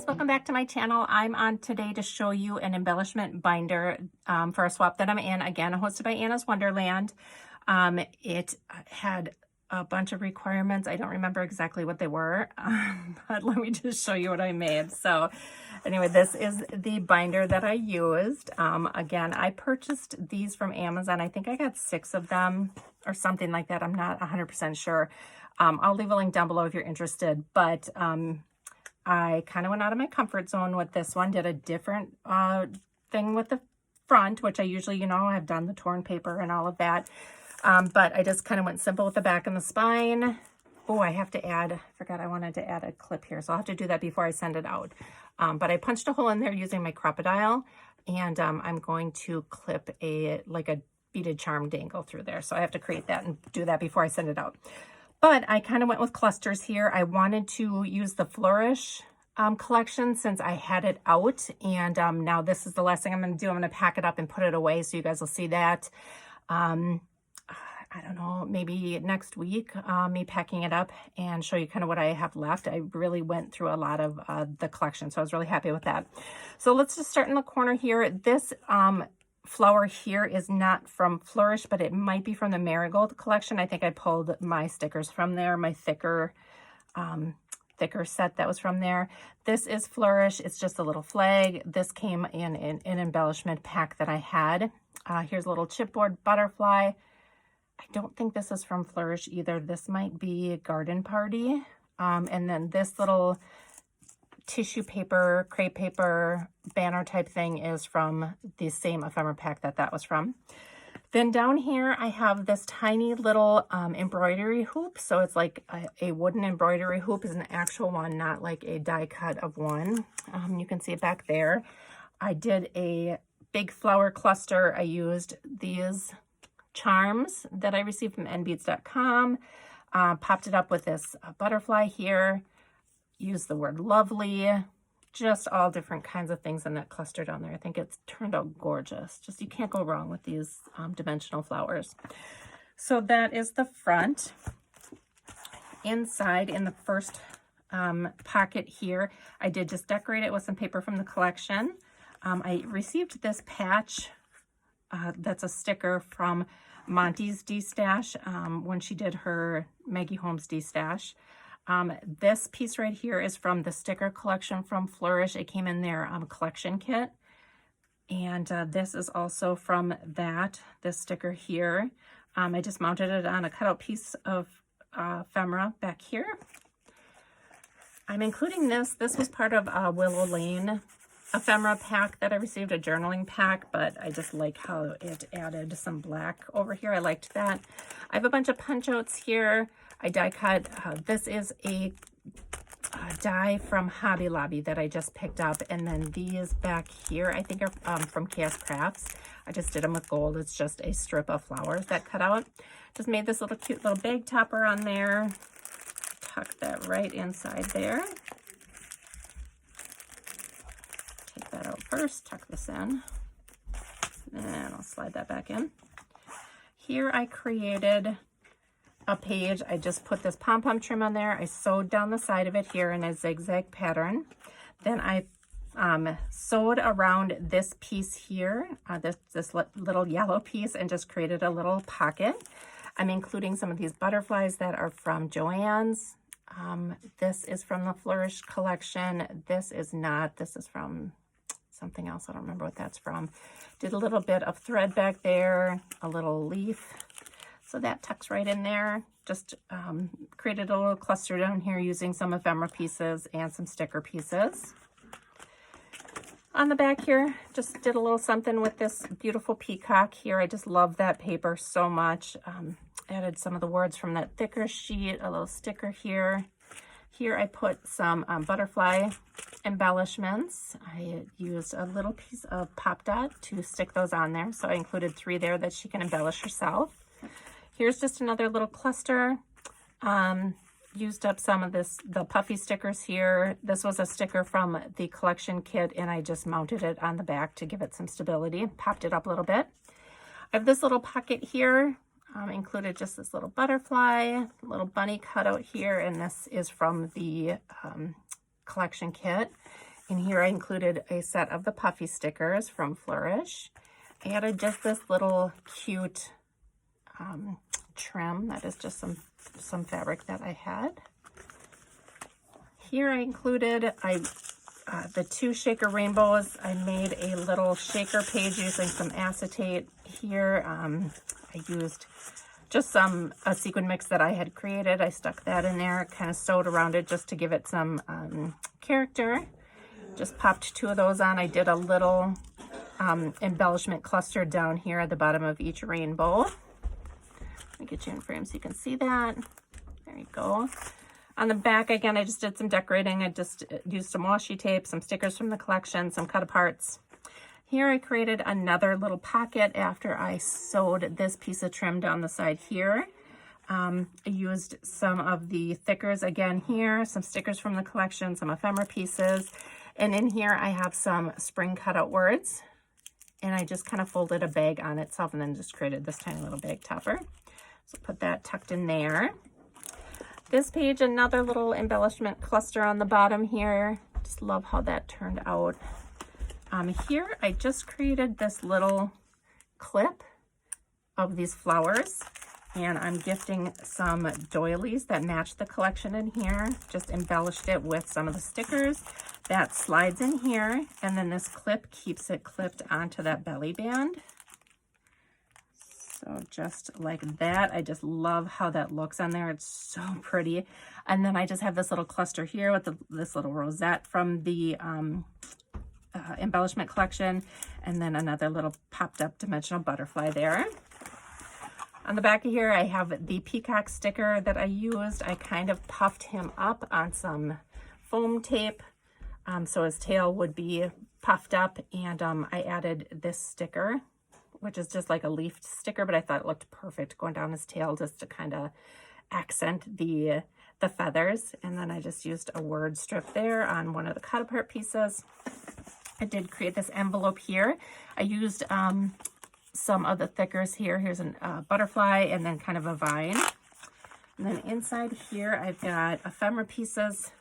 guys, welcome back to my channel. I'm on today to show you an embellishment binder for a swap that I'm in, again hosted by Anna's Wonderland. It had a bunch of requirements. I don't remember exactly what they were, but let me just show you what I made. So anyway, this is the binder that I used. Again, I purchased these from Amazon. I think I got 6 of them or something like that. I'm not 100% sure. I'll leave a link down below if you're interested, but I kind of went out of my comfort zone with this one, did a different thing with the front, which I usually, you know, I've done the torn paper and all of that. But I just kind of went simple with the back and the spine. Oh, I have to add, I forgot I wanted to add a clip here, so I'll have to do that before I send it out. But I punched a hole in there using my crocodile, and I'm going to clip like a beaded charm dangle through there. So I have to create that and do that before I send it out. But I kind of went with clusters here. I wanted to use the Flourish collection since I had it out. And now this is the last thing I'm going to do. I'm going to pack it up and put it away so you guys will see that. I don't know, maybe next week, me packing it up and show you kind of what I have left. I really went through a lot of the collection, so I was really happy with that. So let's just start in the corner here. This flower here is not from Flourish, but it might be from the Marigold collection. I think I pulled my stickers from there, my thicker set that was from there. This is Flourish. It's just a little flag. This came in an embellishment pack that I had. Here's a little chipboard butterfly. I don't think this is from Flourish either. This might be Garden Party. And then this little tissue paper, crepe paper, banner type thing is from the same ephemera pack that was from. Then down here, I have this tiny little embroidery hoop. So it's like a wooden embroidery hoop is an actual one, not like a die cut of one. You can see it back there. I did a big flower cluster. I used these charms that I received from nbeads.com, popped it up with this butterfly here, used the word lovely, just all different kinds of things in that cluster down there. I think it's turned out gorgeous. Just, you can't go wrong with these dimensional flowers. So that is the front. Inside in the first pocket here, I did just decorate it with some paper from the collection. I received this patch that's a sticker from Monty's D-Stash when she did her Maggie Holmes D-Stash. This piece right here is from the sticker collection from Flourish. It came in their collection kit. And this is also from this sticker here. I just mounted it on a cutout piece of ephemera back here. I'm including this. This was part of Willow Lane ephemera pack that I received, a journaling pack, but I just like how it added some black over here. I liked that. I have a bunch of punch outs here. I die cut. This is a die from Hobby Lobby that I just picked up, and then these back here I think are from Chaos Crafts. I just did them with gold. It's just a strip of flowers that cut out. Just made this little cute little bag topper on there. Tuck that right inside there. That out first, tuck this in, and I'll slide that back in. Here I created a page. I just put this pom-pom trim on there. I sewed down the side of it here in a zigzag pattern. Then I sewed around this piece here, this little yellow piece, and just created a little pocket. I'm including some of these butterflies that are from Joann's. This is from the Flourish collection. This is not. This is from something else. I don't remember what that's from. Did a little bit of thread back there, a little leaf. So that tucks right in there. Just created a little cluster down here using some ephemera pieces and some sticker pieces. On the back here, just did a little something with this beautiful peacock here. I just love that paper so much. Added some of the words from that thicker sheet, a little sticker here. Here I put some butterfly embellishments. I used a little piece of Pop Dot to stick those on there. So I included 3 there that she can embellish herself. Here's just another little cluster. Used up some of the puffy stickers here. This was a sticker from the collection kit, and I just mounted it on the back to give it some stability. Popped it up a little bit. I have this little pocket here. Included just this little butterfly, little bunny cutout here, and this is from the collection kit. And here I included a set of the puffy stickers from Flourish. I added just this little cute trim. That is just some fabric that I had. Here I included the 2 shaker rainbows. I made a little shaker page using some acetate. Here I used just a sequin mix that I had created. I stuck that in there, kind of sewed around it just to give it some character. Just popped 2 of those on. I did a little embellishment cluster down here at the bottom of each rainbow. Let me get you in frame so you can see that. There you go. On the back, again, I just did some decorating. I just used some washi tape, some stickers from the collection, some cut aparts. Here I created another little pocket after I sewed this piece of trim down the side here. I used some of the thickers again here, some stickers from the collection, some ephemera pieces. And in here I have some spring cutout words. And I just kind of folded a bag on itself and then just created this tiny little bag topper. So put that tucked in there. This page, another little embellishment cluster on the bottom here. Just love how that turned out. Here I just created this little clip of these flowers, and I'm gifting some doilies that match the collection in here. Just embellished it with some of the stickers. That slides in here, and then this clip keeps it clipped onto that belly band. So just like that. I just love how that looks on there. It's so pretty. And then I just have this little cluster here with this little rosette from the embellishment collection, and then another little popped up dimensional butterfly there. On the back of here, I have the peacock sticker that I used. I kind of puffed him up on some foam tape so his tail would be puffed up, and I added this sticker, which is just like a leaf sticker, but I thought it looked perfect going down his tail just to kind of accent the feathers. And then I just used a word strip there on one of the cut apart pieces. I did create this envelope here. I used some of the thickers here. Here's a butterfly and then kind of a vine. And then inside here, I've got ephemera pieces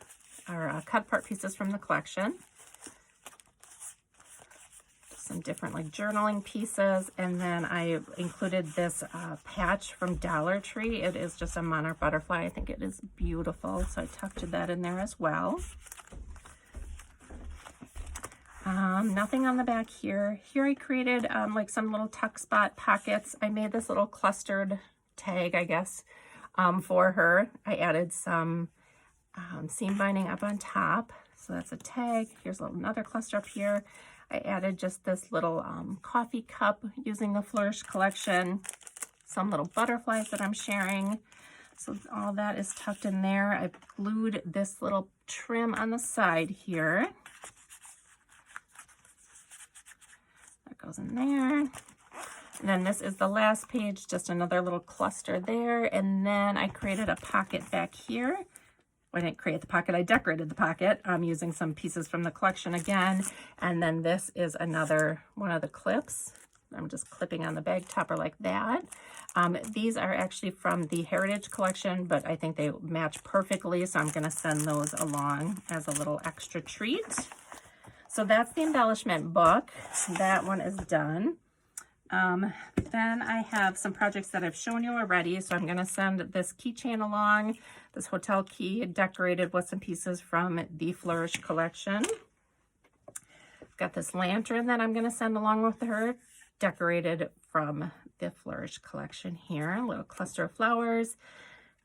or cut apart pieces from the collection. Some different like journaling pieces, and then I included this patch from Dollar Tree. It is just a monarch butterfly. I think it is beautiful, so I tucked that in there as well. Nothing on the back here. Here I created like some little tuck spot pockets. I made this little clustered tag, I guess, for her. I added some seam binding up on top, so that's a tag. Here's another cluster up here. I added just this little coffee cup using the Flourish collection, some little butterflies that I'm sharing. So all that is tucked in there. I glued this little trim on the side here. That goes in there. And then this is the last page, just another little cluster there. And then I created a pocket back here. I didn't create the pocket, I decorated the pocket using some pieces from the collection again. And then this is another one of the clips. I'm just clipping on the bag topper like that. These are actually from the Heritage collection, but I think they match perfectly, so I'm gonna send those along as a little extra treat. So that's the embellishment book. That one is done. Then I have some projects that I've shown you already, so I'm going to send this keychain along, this hotel key decorated with some pieces from the Flourish collection. I've got this lantern that I'm going to send along with her, decorated from the Flourish collection here. A little cluster of flowers.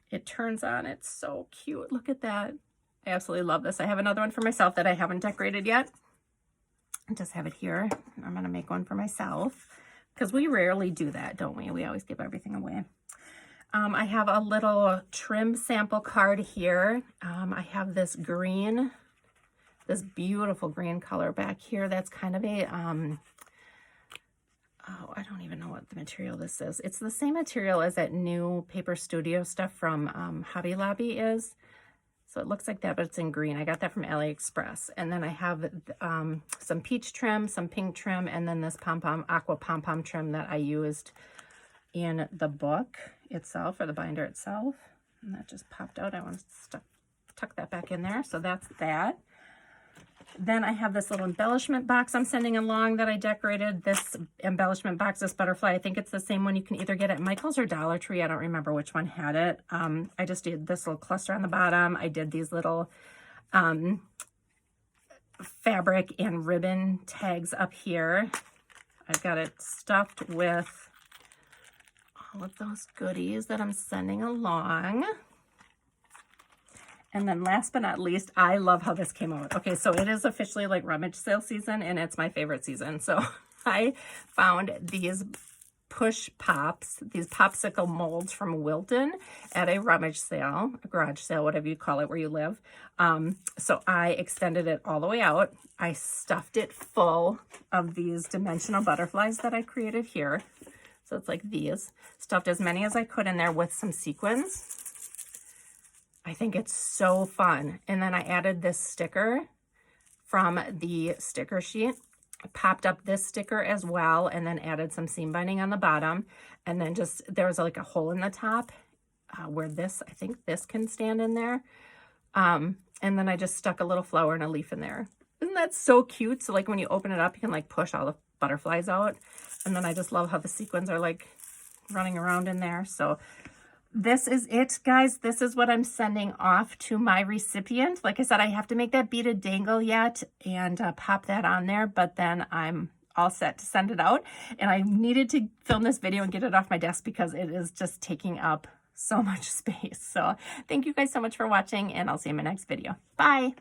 It turns on, it's so cute. Look at that. I absolutely love this. I have another one for myself that I haven't decorated yet. I just have it here. I'm going to make one for myself, because we rarely do that, don't we? We always give everything away. I have a little trim sample card here. I have this green, this beautiful green color back here. That's kind of a, oh, I don't even know what the material this is. It's the same material as that new Paper Studio stuff from Hobby Lobby is. So it looks like that, but it's in green. I got that from AliExpress. And then I have some peach trim, some pink trim, and then this aqua pom-pom trim that I used in the book itself, or the binder itself. And that just popped out. I want to tuck that back in there. So that's that. Then I have this little embellishment box I'm sending along that I decorated. This embellishment box, this butterfly, I think it's the same one you can either get at Michael's or Dollar Tree. I don't remember which one had it. I just did this little cluster on the bottom. I did these little fabric and ribbon tags up here. I've got it stuffed with all of those goodies that I'm sending along. And then last but not least, I love how this came out. Okay, so it is officially like rummage sale season, and it's my favorite season. So I found these push pops, these popsicle molds from Wilton at a rummage sale, a garage sale, whatever you call it where you live. So I extended it all the way out. I stuffed it full of these dimensional butterflies that I created here. So it's like these. Stuffed as many as I could in there with some sequins. I think it's so fun. And then I added this sticker from the sticker sheet. I popped up this sticker as well, and then added some seam binding on the bottom. And then just, there was like a hole in the top where this, I think this can stand in there. And then I just stuck a little flower and a leaf in there. Isn't that so cute? So like when you open it up, you can like push all the butterflies out. And then I just love how the sequins are like running around in there. So this is it, guys. This is what I'm sending off to my recipient. Like I said, I have to make that beaded dangle yet and pop that on there, but then I'm all set to send it out. And I needed to film this video and get it off my desk because it is just taking up so much space. So thank you guys so much for watching, and I'll see you in my next video. Bye.